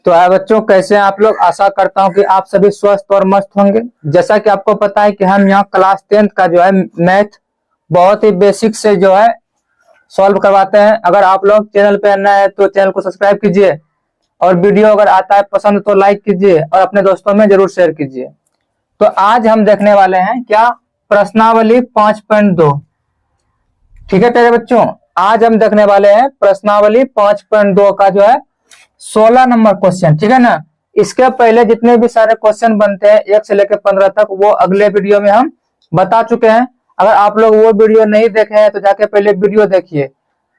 तो आए बच्चों, कैसे हैं आप लोग। आशा करता हूं कि आप सभी स्वस्थ और मस्त होंगे। जैसा कि आपको पता है कि हम यहाँ क्लास 10th का जो है मैथ बहुत ही बेसिक से जो है सॉल्व करवाते हैं। अगर आप लोग चैनल पे नए हैं तो चैनल को सब्सक्राइब कीजिए, और वीडियो अगर आता है पसंद तो लाइक कीजिए और अपने दोस्तों में जरूर शेयर कीजिए। तो आज हम देखने वाले हैं क्या, प्रश्नावली 5.2। ठीक है प्यारे बच्चों, आज हम देखने वाले हैं प्रश्नावली 5.2 का जो है 16 नंबर क्वेश्चन। ठीक है ना। इसके पहले जितने भी सारे क्वेश्चन बनते हैं 1 से लेकर 15 तक, वो अगले वीडियो में हम बता चुके हैं। अगर आप लोग वो वीडियो नहीं देखे हैं तो जाके पहले वीडियो देखिए,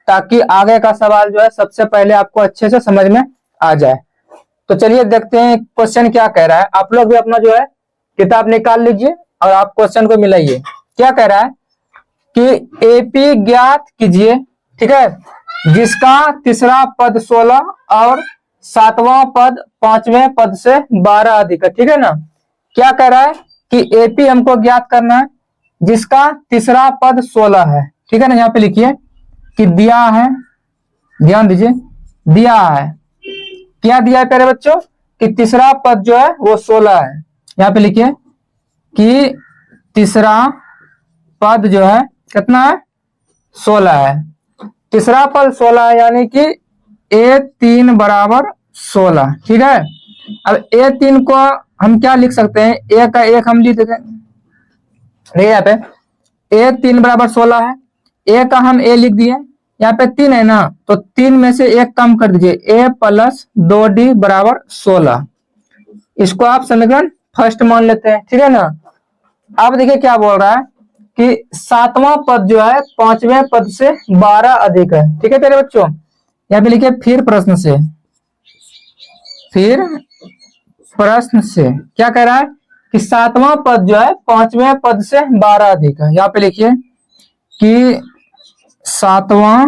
ताकि आगे का सवाल जो है सबसे पहले आपको अच्छे से समझ में आ जाए। तो चलिए देखते हैं क्वेश्चन क्या कह रहा है। आप लोग भी अपना जो है किताब निकाल लीजिए और आप क्वेश्चन को मिलाइए। क्या कह रहा है कि एपी ज्ञात कीजिए, ठीक है, जिसका तीसरा पद 16 और 7वां पद 5वें पद से 12 अधिक है। ठीक है ना। क्या कह रहा है कि एपी हमको ज्ञात करना है जिसका तीसरा पद 16 है। ठीक है ना। यहाँ पे लिखिए कि दिया है, ध्यान दीजिए, दिया है, क्या दिया है प्यारे बच्चों, कि तीसरा पद जो है वो 16 है। यहाँ पे लिखिए कि तीसरा पद जो है कितना है, 16 है। तीसरा पद 16 है, यानी कि A3 बराबर 16। ठीक है। अब A3 को हम क्या लिख सकते हैं, A का 1 हम लिख देते हैं। देखिए यहाँ पे A3 बराबर 16 है, A का हम A लिख दिए। यहाँ पे 3 है ना, तो 3 में से 1 कम कर दीजिए, A प्लस 2D बराबर 16। इसको आप समीकरण फर्स्ट मान लेते हैं। ठीक है ना। अब देखिए क्या बोल रहा है कि 7वां पद जो है 5वें पद से 12 अधिक है। ठीक है प्यारे बच्चों। यहाँ पे लिखिए फिर प्रश्न से, फिर प्रश्न से क्या कह रहा है कि 7वां पद जो है 5वें पद से 12 अधिक है। यहाँ पे लिखिए कि 7वां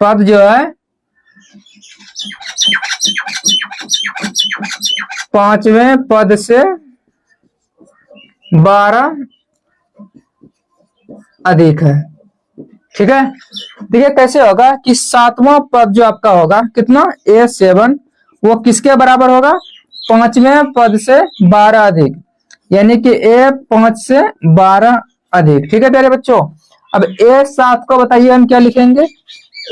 पद जो है 5वें पद से 12 अधिक है। ठीक है। देखिए कैसे होगा कि 7वां पद जो आपका होगा कितना, A7, वो किसके बराबर होगा, 5वें पद से 12 अधिक, यानी कि A5 से 12 अधिक। ठीक है प्यारे बच्चों। अब A7 को बताइए हम क्या लिखेंगे,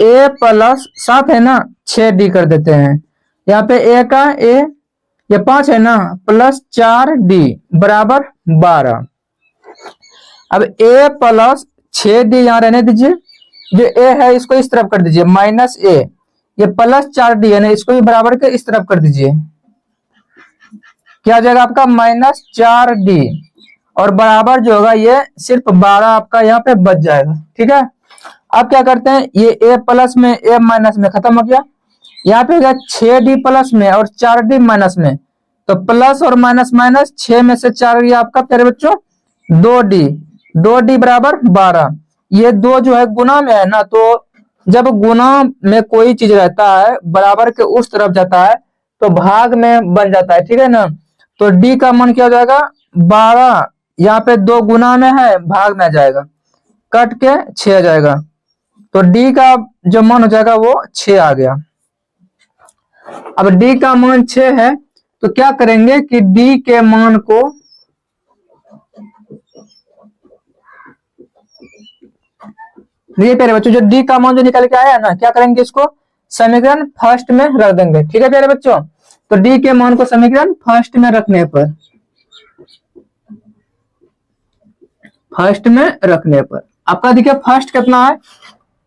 A प्लस 7 है ना, 6D कर देते हैं। यहाँ पे A का A, ये 5 है ना, प्लस 4D बराबर 12। अब A प्लस 6D यहाँ रहने दीजिए, जो A है इसको इस तरफ कर दीजिए, माइनस A, ये प्लस 4D है ना, इसको भी बराबर के इस तरफ कर दीजिए। क्या हो जाएगा आपका, माइनस 4D, और बराबर जो होगा ये सिर्फ 12 आपका यहाँ पे बच जाएगा। ठीक है। अब क्या करते हैं, ये A प्लस में A माइनस में खत्म हो गया। यहाँ पे हो गया 6D प्लस में और 4D माइनस में, तो प्लस और माइनस माइनस, 6 में से 4 गया आपका प्यारे बच्चों 2D, 2D बराबर 12। ये 2 जो है गुना में है ना, तो जब गुना में कोई चीज रहता है बराबर के उस तरफ जाता है तो भाग में बन जाता है। ठीक है ना। तो D का मान क्या हो जाएगा, 12, यहाँ पे 2 गुना में है, भाग में आ जाएगा, कट के 6 आ जाएगा। तो D का जो मान हो जाएगा वो 6 आ गया। अब D का मान 6 है, तो क्या करेंगे कि D के मान को देखिए प्यारे बच्चों, जो D का मान जो निकल के आया है ना, क्या करेंगे, इसको समीकरण फर्स्ट में रख देंगे। ठीक है प्यारे बच्चों। तो D के मान को समीकरण फर्स्ट में रखने पर, फर्स्ट में रखने पर आपका देखिए फर्स्ट कितना है,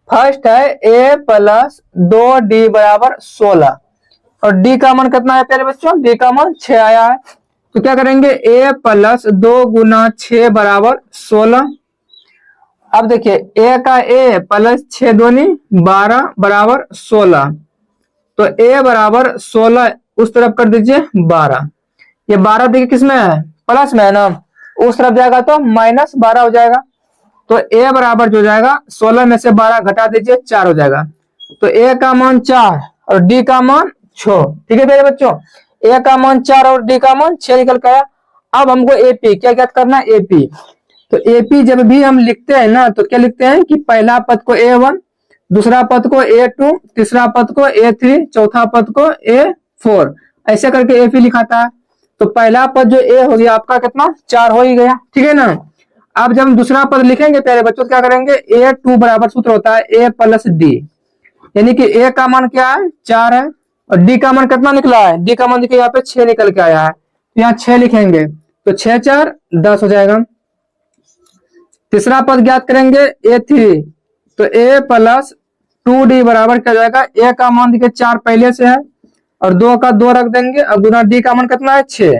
फर्स्ट है A प्लस 2D बराबर 16, और D का मान कितना है प्यारे बच्चों, D का मान 6 आया है। तो क्या करेंगे, A प्लस 2 गुना 6 बराबर 16। अब देखिए A का A प्लस 6 दूनी 12 बराबर 16, तो A बराबर 16 उस तरफ कर दीजिए 12। ये 12 देखिए किसमें है, प्लस में है ना, उस तरफ जाएगा तो माइनस 12 हो जाएगा। तो A बराबर जो जाएगा 16 में से 12 घटा दीजिए, 4 हो जाएगा। तो A का मान 4 और D का मान 6। ठीक है मेरे बच्चों, A का मान 4 और D का मान 6 निकल के आया। अब हमको AP क्या ज्ञात करना है, AP। तो AP जब भी हम लिखते हैं ना, तो क्या लिखते हैं कि पहला पद को A1, दूसरा पद को A2, तीसरा पद को A3, चौथा पद को A4, ऐसे करके AP लिखाता है। तो पहला पद जो A हो गया आपका कितना 4 हो ही गया, ठीक है ना। अब जब हम दूसरा पद लिखेंगे प्यारे बच्चों, क्या करेंगे, A2 बराबर सूत्र होता है A प्लस D, यानी कि A का मान क्या है 4 है और D का मान कितना निकला है, D का मान देखिए यहाँ पे 6 निकल के आया है, तो यहाँ 6 लिखेंगे तो 6 4 10 हो जाएगा। तीसरा पद ज्ञात करेंगे A3, तो A प्लस 2D बराबर क्या जाएगा, A का मान देखिए 4 पहले से है और 2 का 2 रख देंगे और गुना D का मान कितना है 6,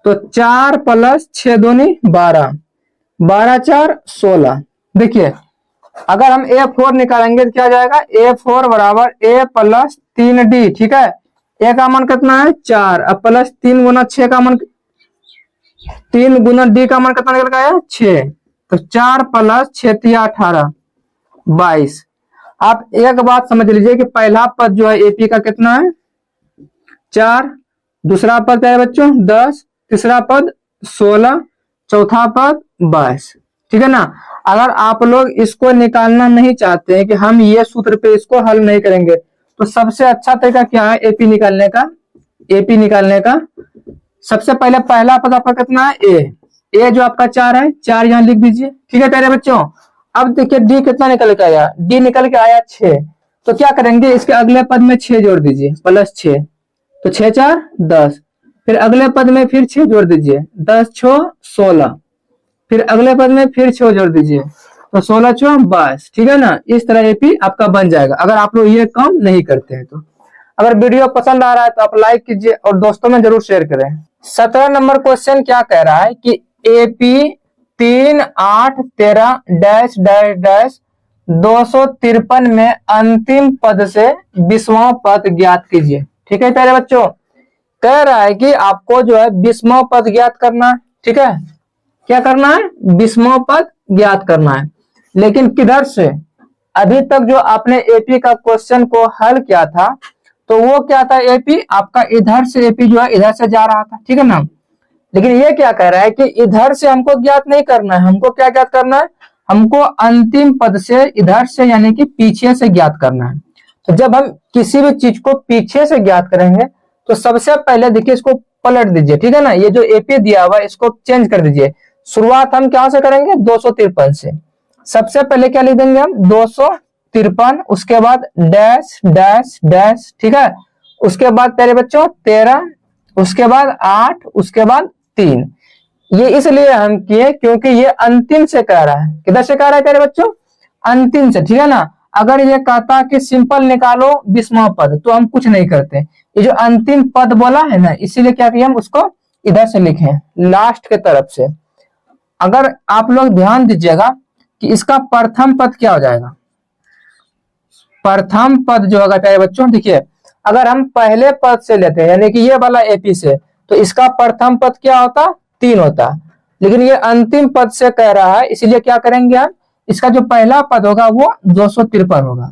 तो 4 प्लस 6 दूनी 12, 12 4 16। देखिए अगर हम A4 निकालेंगे तो क्या जाएगा, A4 बराबर A प्लस 3D, ठीक है। A का मान कितना है 4, अब प्लस 3 गुना 6 का मान 3 गुना D का मान कितना निकल गया 6, तो 4 प्लस 6 3 18 22। आप एक बात समझ लीजिए कि पहला पद जो है AP का कितना है 4, दूसरा पद है बच्चों 10, तीसरा पद 16, चौथा पद 22, ठीक है ना। अगर आप लोग इसको निकालना नहीं चाहते हैं कि हम ये सूत्र पे इसको हल नहीं करेंगे, तो सबसे अच्छा तरीका क्या है AP निकालने का, AP निकालने का सबसे पहले पहला पद आपका कितना है A जो आपका 4 है, 4 यहाँ लिख दीजिए, ठीक है प्यारे बच्चों। अब देखिए D कितना निकल के आया, D निकल के आया 6, तो क्या करेंगे, इसके अगले पद में 6 जोड़ दीजिए प्लस 6, तो 6 4 10, फिर अगले पद में फिर 6 जोड़ दीजिए 10 6 16, फिर अगले पद में फिर 6 जोड़ दीजिए तो 16 6 22, ठीक है ना। इस तरह AP आपका बन जाएगा अगर आप लोग ये काम नहीं करते हैं तो। अगर वीडियो पसंद आ रहा है तो आप लाइक कीजिए और दोस्तों में जरूर शेयर करें। 17 नंबर क्वेश्चन क्या कह रहा है कि AP 3 8 13 डैश डैश डैश 253 में अंतिम पद से 20वां पद ज्ञात कीजिए, ठीक है प्यारे बच्चों। कह रहा है कि आपको जो है 20वां पद ज्ञात करना है, ठीक है। क्या करना है, 20वां पद ज्ञात करना है, लेकिन किधर से। अभी तक जो आपने AP का क्वेश्चन को हल किया था तो वो क्या था, AP आपका इधर से AP जो है इधर से जा रहा था, ठीक है ना। लेकिन ये क्या कह रहा है कि इधर से हमको ज्ञात नहीं करना है, हमको क्या ज्ञात करना है, हमको अंतिम पद से इधर से यानी कि पीछे से ज्ञात करना है। तो जब हम किसी भी चीज को पीछे से ज्ञात करेंगे तो सबसे पहले देखिए इसको पलट दीजिए, ठीक है ना। ये जो AP दिया हुआ है इसको चेंज कर दीजिए। शुरुआत हम क्या से करेंगे 253 से। सबसे पहले क्या लिख देंगे हम 253, उसके बाद डैश डैश डैश, ठीक है। उसके बाद प्यारे बच्चों 13, उसके बाद 8, उसके बाद 3। ये इसलिए हम किए क्योंकि ये अंतिम से कह रहा है। किधर से कह रहा है प्यारे बच्चों, अंतिम से, ठीक है ना। अगर ये कहता कि सिंपल निकालो 20वां पद तो हम कुछ नहीं करते। ये जो अंतिम पद बोला है ना, इसीलिए क्या किया हम उसको इधर से लिखे लास्ट के तरफ से। अगर आप लोग ध्यान दीजिएगा कि इसका प्रथम पद क्या हो जाएगा, प्रथम पद जो होगा प्यारे बच्चों, देखिए अगर हम पहले पद से लेते हैं यानी कि ये वाला AP से, तो इसका प्रथम पद क्या होता 3 होता। लेकिन ये अंतिम पद से कह रहा है, इसीलिए क्या करेंगे हम, इसका जो पहला पद होगा वो 253 होगा।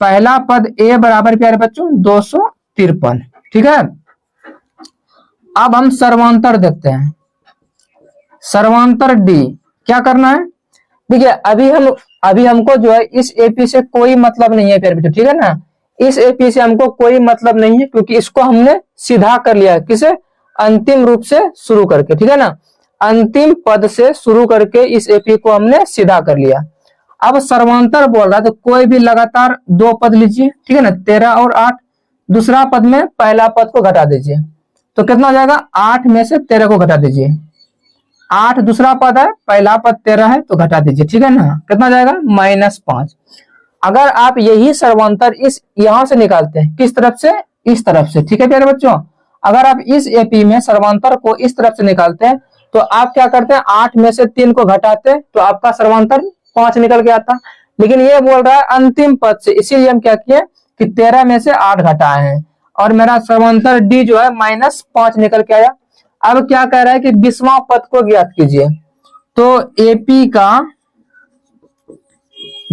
पहला पद A बराबर प्यारे बच्चों 253, ठीक है। अब हम सर्वांतर देखते हैं, सर्वांतर D क्या करना है। देखिए अभी हमको जो है इस AP से कोई मतलब नहीं है प्यारे बच्चों, ठीक है ना। इस AP से हमको कोई मतलब नहीं है क्योंकि इसको हमने सीधा कर लिया, किसे, अंतिम रूप से शुरू करके, ठीक है ना। अंतिम पद से शुरू करके इस AP को हमने सीधा कर लिया। अब सर्वांतर बोल रहा है तो कोई भी लगातार 2 पद लीजिए, ठीक है ना, 13 और 8। दूसरा पद में पहला पद को घटा दीजिए तो कितना हो जाएगा, 8 में से 13 को घटा दीजिए। 8 दूसरा पद है, पहला पद 13 है तो घटा दीजिए, ठीक है ना। कितना जाएगा -5। अगर आप यही सर्वांतर इस यहां से निकालते हैं, किस तरफ से, इस तरफ से, ठीक है प्यारे बच्चों। अगर आप इस AP में सर्वांतर को इस तरफ से निकालते हैं तो आप क्या करते हैं, 8 में से 3 को घटाते हैं तो आपका सर्वांतर 5 निकल के आता। लेकिन ये बोल रहा है अंतिम पद से, इसीलिए हम क्या किए कि 13 में से 8 घटाए हैं और मेरा सर्वांतर D जो है -5 निकल के आया। अब क्या कह रहा है कि 20वां पद को ज्ञात कीजिए, तो AP का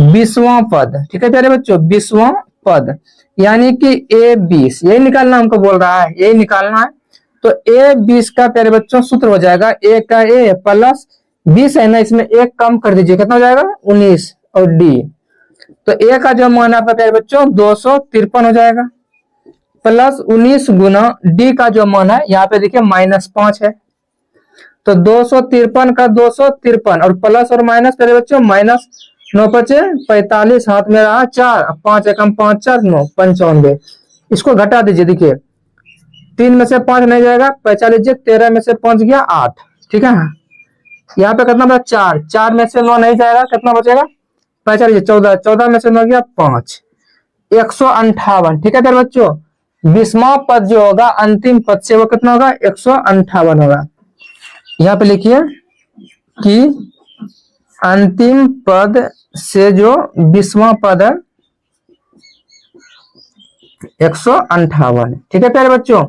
20वां पद, ठीक है प्यारे बच्चों, 20वां पद यानी कि A20, यही निकालना हमको बोल रहा है, यही निकालना है। तो A20 का प्यारे बच्चों सूत्र हो जाएगा A का A प्लस 20 है ना, इसमें 1 कम कर दीजिए, कितना हो जाएगा 19 और D। तो ए का जो मान है आपका प्यारे बच्चों 253 हो जाएगा, प्लस 19 गुना डी का जो मान है यहाँ पे देखिए -5 है। तो 253 का 253 और प्लस और माइनस प्यारे बच्चों माइनस 9 बचे 45, हाथ में रहा 4, 5 एकम 5 4 9 95। इसको घटा दीजिए, देखिए 3 में से 5 नहीं जाएगा, 45 13 में से 5 गया 8, ठीक है। यहाँ पे कितना बचा 4, 4 में से 9 नहीं जाएगा, कितना बचेगा 45 14, 14 में से 9 गया 5, 158, ठीक है प्यारे बच्चों। 20वां पद जो होगा अंतिम पद से वो कितना होगा 158 होगा। यहाँ पे लिखिए कि अंतिम पद से जो 20वां पद है 158, ठीक है प्यारे बच्चों।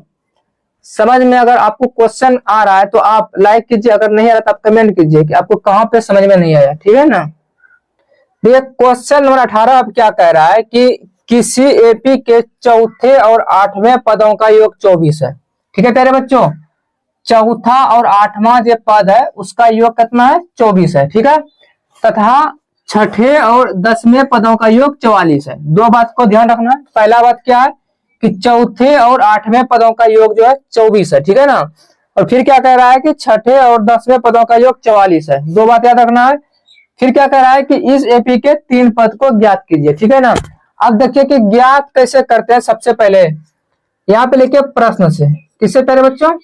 समझ में अगर आपको क्वेश्चन आ रहा है तो आप लाइक कीजिए, अगर नहीं आ रहा तो आप कमेंट कीजिए कि आपको कहां पे समझ में नहीं आया, ठीक है ना। देखिए क्वेश्चन नंबर 18 अब क्या कह रहा है कि किसी एपी के चौथे और 8वें पदों का योग 24 है, ठीक है प्यारे बच्चों। चौथा और 8वां जो पद है उसका योग कितना है 24 है, ठीक है। तथा छठे और 10वें पदों का योग 44 है। दो बात को ध्यान रखना है। पहला बात क्या है कि चौथे और 8वें पदों का योग जो है 24 है, ठीक है ना। और फिर क्या कह रहा है कि छठे और 10वें पदों का योग 44 है। दो बात याद रखना है। फिर क्या कह रहा है कि इस एपी के 3 पद को ज्ञात कीजिए, ठीक है ना। अब देखिए कि ज्ञात कैसे करते हैं। सबसे पहले यहाँ पे लिखिए प्रश्न से, किससे पहले बच्चों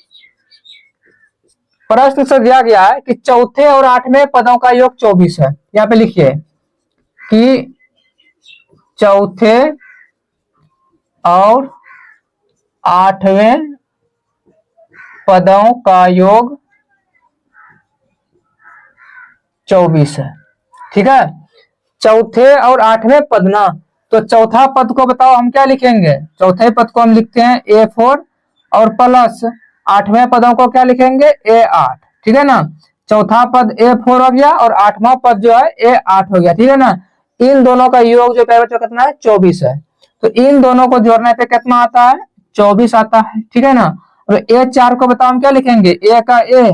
प्रश्न से दिया गया है कि चौथे और 8वें पदों का योग 24 है। यहाँ पे लिखिए कि चौथे और 8वें पदों का योग 24 है, ठीक है। चौथे और 8वें पद ना, तो चौथा पद को बताओ हम क्या लिखेंगे। चौथे पद को हम लिखते हैं A4 और प्लस 8वें पदों को क्या लिखेंगे A8, ठीक है ना। चौथा पद A4 हो गया और 8वां पद जो है A8 हो गया, ठीक है ना। इन दोनों का योग जो प्यारे बच्चों कितना है 24 है। तो इन दोनों को जोड़ने पे कितना आता है 24 आता है, ठीक है ना। और A4 को बताओ हम क्या लिखेंगे A का A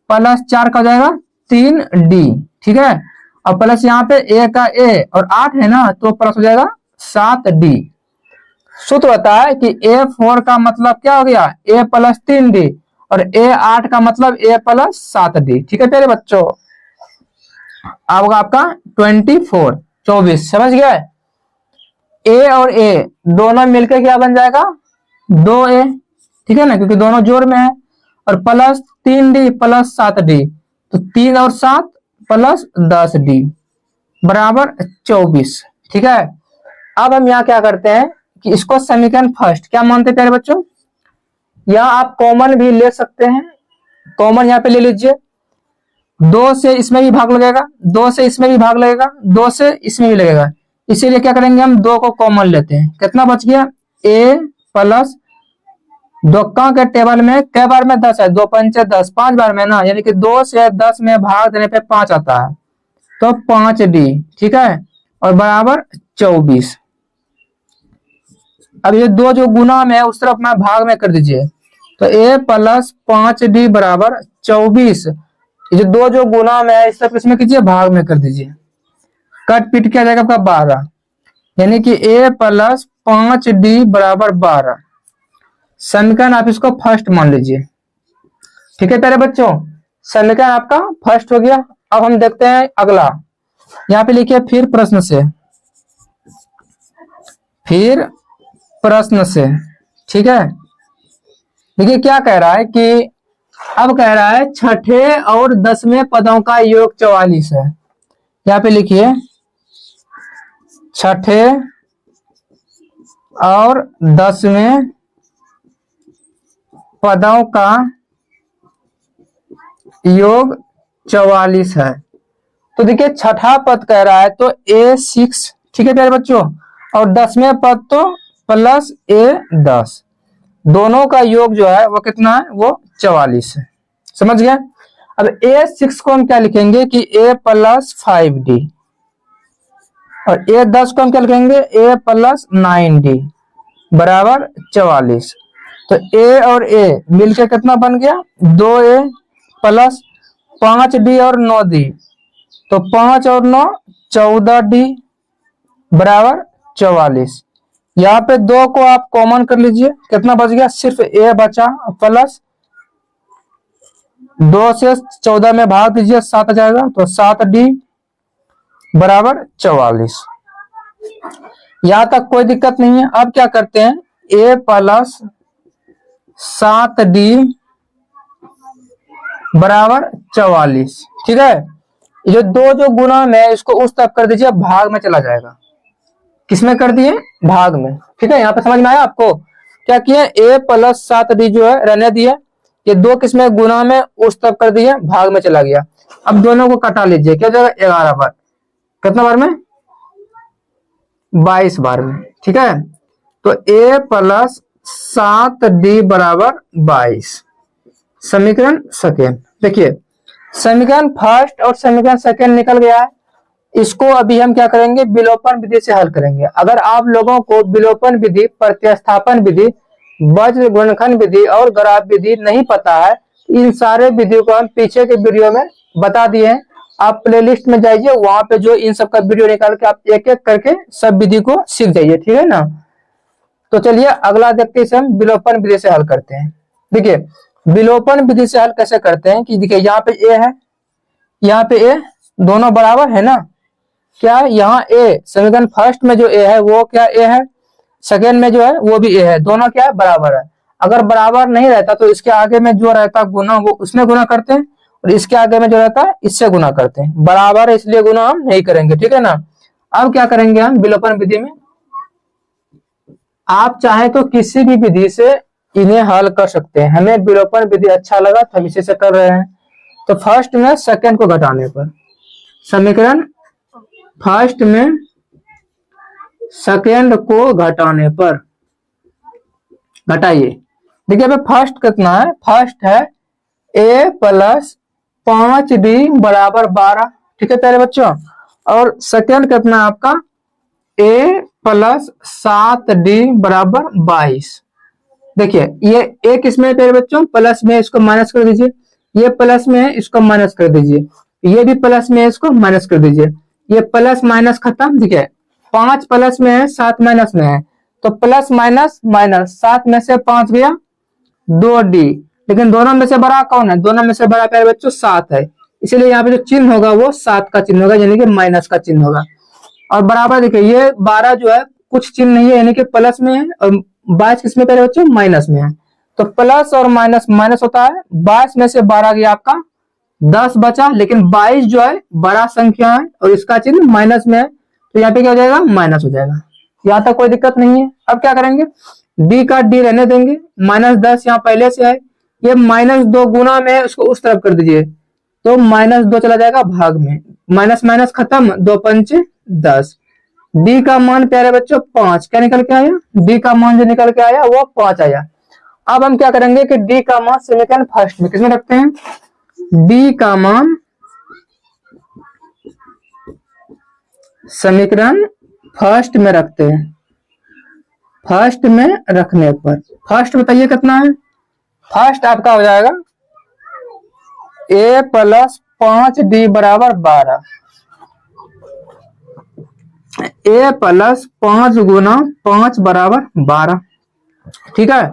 प्लस 4 का हो जाएगा 3D, ठीक है। और प्लस यहाँ पे A का A और 8 है ना तो प्लस हो जाएगा 7D। सूत्र होता है कि A4 का मतलब क्या हो गया A प्लस 3D और A8 का मतलब A प्लस 7D, ठीक है प्यारे बच्चों। अब होगा आपका 24 समझ गया। A और A दोनों मिलकर क्या बन जाएगा 2A, ठीक है ना, क्योंकि दोनों जोड़ में है। और प्लस 3D प्लस 7D, तो 3 और 7 प्लस 10D बराबर 24, ठीक है। अब हम यहाँ क्या करते हैं कि इसको समीकरण फर्स्ट क्या मानते हैं प्यारे बच्चों। यहाँ आप कॉमन भी ले सकते हैं, कॉमन यहाँ पे ले लीजिए। 2 से इसमें भी भाग लगेगा, 2 से इसमें भी भाग लगेगा, 2 से इसमें भी लगेगा। इसीलिए क्या करेंगे हम 2 को कॉमन लेते हैं। कितना बच गया A प्लस 2 के टेबल में कै बार में 10 है 2 पंचे 10, 5 बार में ना, यानी कि 2 से 10 में भाग देने पे 5 आता है तो 5D, ठीक है, और बराबर 24। अब ये 2 जो गुना में है उस तरफ में भाग में कर दीजिए, तो A प्लस 5D बराबर 24। ये 2 जो गुना में है इस तरफ इसमें कीजिए भाग में कर दीजिए, कट पीट क्या जाएगा आपका 12, यानी कि A प्लस 5D बराबर 12। समीकरण आप इसको फर्स्ट मान लीजिए, ठीक है प्यारे बच्चों। समीकरण आपका फर्स्ट हो गया। अब हम देखते हैं अगला। यहाँ पे लिखिए फिर प्रश्न से, फिर प्रश्न से, ठीक है। देखिए क्या कह रहा है कि अब कह रहा है छठे और 10वें पदों का योग 44 है। यहाँ पे लिखिए छठे और 10वें पदों का योग 44 है। तो देखिए छठा पद कह रहा है तो A6, ठीक है प्यारे बच्चों, और 10वें पद तो प्लस A10, दोनों का योग जो है वो कितना है वो 44 है। समझ गए। अब A6 को हम क्या लिखेंगे कि A प्लस 5D और A10 को हम क्या लिखेंगे A प्लस 9D बराबर 44। तो A और A मिलकर कितना बन गया 2A प्लस 5D और 9D, तो 5 और 9 14D बराबर 44। यहाँ पे 2 को आप कॉमन कर लीजिए, कितना बच गया, सिर्फ a बचा, प्लस 2 से 14 में भाग दीजिए 7 आ जाएगा, तो 7d बराबर 44। यहां तक कोई दिक्कत नहीं है। अब क्या करते हैं, a प्लस 7d बराबर 44। ठीक है, ये जो गुना में इसको उस तरफ कर दीजिए, भाग में चला जाएगा। किसमें कर दिए, भाग में। ठीक है, यहाँ पे समझ में आया आपको, क्या किए, a प्लस 7d जो है रहने दिए, ये 2 किसमें गुना में उस तरफ कर दिए, भाग में चला गया। अब दोनों को कटा लीजिए, क्या जाएगा, 11 बार, कितना बार में, 22 बार में। ठीक है, तो a प्लस 7d बराबर 22, समीकरण सेकेंड। देखिए, समीकरण फर्स्ट और समीकरण सेकेंड निकल गया है। इसको अभी हम क्या करेंगे, विलोपन विधि से हल करेंगे। अगर आप लोगों को विलोपन विधि, प्रतिस्थापन विधि, वज्र गुणनखंड विधि और ग्राफ विधि नहीं पता है, इन सारे विधियों को हम पीछे के वीडियो में बता दिए हैं। आप प्लेलिस्ट में जाइए, वहां पे जो इन सब का वीडियो निकाल के आप एक एक करके सब विधि को सीख जाइए। ठीक है ना, तो चलिए अगला देखते हैं, हम विलोपन विधि से हल करते हैं। देखिए, विलोपन विधि से हल कैसे करते हैं कि देखिए, यहाँ पे a है, यहाँ पे a, दोनों बराबर है ना, क्या यहाँ a, समीकरण फर्स्ट में जो a है वो क्या a है, सेकेंड में जो है वो भी a है, दोनों क्या है, बराबर है। अगर बराबर नहीं रहता तो इसके आगे में जो रहता गुना वो उसमें गुना करते हैं, और इसके आगे में जो रहता है इससे गुना करते हैं। बराबर है इसलिए गुना हम नहीं करेंगे। ठीक है ना, अब क्या करेंगे हम विलोपन विधि में, आप चाहे तो किसी भी विधि से इन्हें हल कर सकते हैं। हमें विलोपन विधि अच्छा लगा तो हम इसी से कर रहे हैं। तो फर्स्ट में सेकंड को घटाने पर, समीकरण फर्स्ट में सेकंड को घटाने पर, घटाइए। देखिए अभी फर्स्ट कितना है, फर्स्ट है a प्लस 5d बराबर 12। ठीक है प्यारे बच्चों, और सेकंड कितना है आपका, a प्लस 7d बराबर 22। देखिए ये एक इसमें प्यारे बच्चों प्लस में, इसको माइनस कर दीजिए, ये प्लस में है इसको माइनस कर दीजिए, ये भी प्लस में है इसको माइनस कर दीजिए, ये प्लस माइनस खत्म। ठीक है, 5 प्लस में है 7 माइनस में है, तो प्लस माइनस माइनस, 7 में से 5 गया 2d, लेकिन दोनों में से बड़ा कौन है, दोनों में से बड़ा प्यारे बच्चों 7 है, इसलिए यहाँ पे जो चिन्ह होगा वो 7 का चिन्ह होगा, यानी कि माइनस का चिन्ह होगा। और बराबर देखिए ये 12 जो है कुछ चिन्ह नहीं है, यानी कि प्लस में है, और 22 किसमें प्यारे बच्चों, माइनस में है। तो प्लस और माइनस माइनस होता है, 22 में से 12 गया आपका 10 बचा, लेकिन 22 जो है बड़ा संख्या है और इसका चिन्ह माइनस में है, तो यहाँ पे क्या हो जाएगा, माइनस हो जाएगा। यहाँ तक कोई दिक्कत नहीं है। अब क्या करेंगे, d का d रहने देंगे, -10 यहाँ पहले से है, ये -2 गुना में उसको उस तरफ कर दीजिए, तो -2 चला जाएगा भाग में, माइनस माइनस खत्म, 2 पंच 10। d का मान प्यारे बच्चों 5, क्या निकल के आया, d का मान जो निकल के आया वो 5 आया। अब हम क्या करेंगे कि d का मान समीकरण फर्स्ट में किसमें रखते हैं, d का मान समीकरण फर्स्ट में रखते हैं। फर्स्ट में रखने पर फर्स्ट बताइए कितना है, फर्स्ट आपका हो जाएगा a प्लस 5d बराबर 12, a प्लस 5 गुना 5 बराबर 12। ठीक है,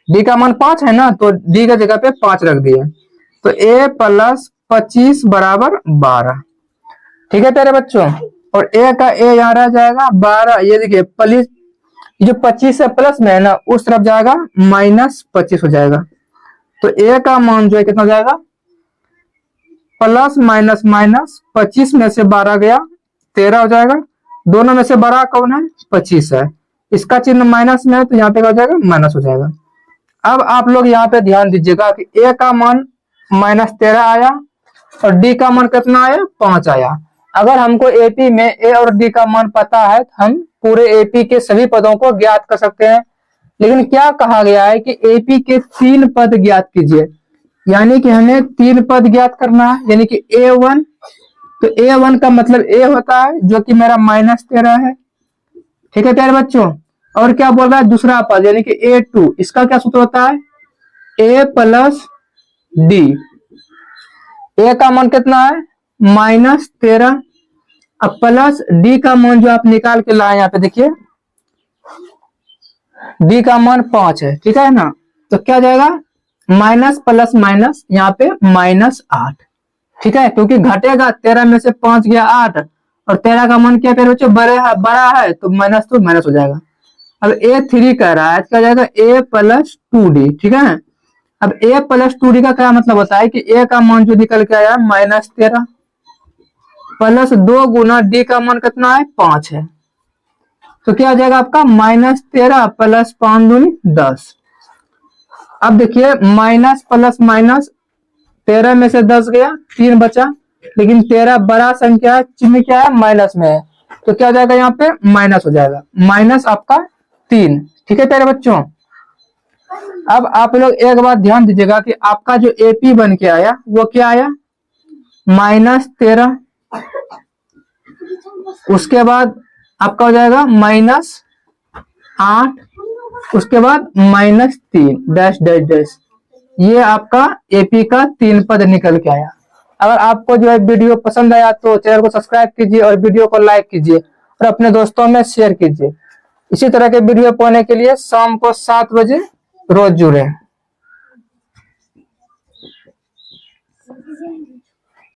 d का मान 5 है ना, तो d का जगह पे 5 रख दिए, तो a प्लस 25 बराबर 12। ठीक है प्यारे बच्चों, और a का a यहाँ रह जाएगा 12, ये देखिए प्लस, जो 25 से प्लस में है ना उस तरफ जाएगा, -25 हो जाएगा, तो a का मान जो है कितना जाएगा, प्लस माइनस माइनस, 25 में से 12 गया 13 हो जाएगा, दोनों में से बड़ा कौन है, 25 है, इसका चिन्ह माइनस में है, तो यहाँ पे क्या हो जाएगा, माइनस हो जाएगा। अब आप लोग यहाँ पे ध्यान दीजिएगा कि a का मान -13 आया और d का मान कितना आया, 5 आया। अगर हमको AP में a और d का मान पता है तो हम पूरे AP के सभी पदों को ज्ञात कर सकते हैं, लेकिन क्या कहा गया है कि AP के 3 पद ज्ञात कीजिए, यानी कि हमें 3 पद ज्ञात करना है, यानी कि A1, तो A1 का मतलब a होता है जो कि मेरा -13 है। ठीक है प्यारे बच्चों, और क्या बोल रहा है दूसरा पद, यानी कि A2, इसका क्या सूत्र होता है, a प्लस d, a का मान कितना है, -13, अब प्लस डी का मान जो आप निकाल के लाए यहाँ पे देखिए, डी का मान 5 है, ठीक है ना। तो क्या जाएगा माइनस प्लस माइनस यहाँ पे -8, ठीक है, क्योंकि घटेगा 13 में से 5 गया 8 और 13 का मान क्या बच्चों बड़ा है तो माइनस तो माइनस हो जाएगा। अब A3 कह रहा है, क्या जाएगा A + 2D, ठीक है। अब A + 2D का क्या मतलब होता है कि A का मान जो निकल के आया -13 प्लस 2 गुना D का मान कितना है 5 है, तो क्या आ जाएगा आपका -13 + 5 दूनी 10। अब देखिए माइनस प्लस माइनस, 13 में से 10 गया 3 बचा, लेकिन 13 बड़ा संख्या है, चिन्ह क्या है माइनस में है, तो क्या हो जाएगा यहाँ पे माइनस हो जाएगा, माइनस आपका 3, ठीक है प्यारे बच्चों। अब आप लोग एक बात ध्यान दीजिएगा कि आपका जो AP बन के आया वो क्या आया -13, उसके बाद आपका हो जाएगा -8, उसके बाद -3 डैश डैश डैश, ये आपका AP का 3 पद निकल के आया। अगर आपको जो है वीडियो पसंद आया तो चैनल को सब्सक्राइब कीजिए और वीडियो को लाइक कीजिए और अपने दोस्तों में शेयर कीजिए। इसी तरह के वीडियो पाने के लिए शाम को 7 बजे रोज जुड़े।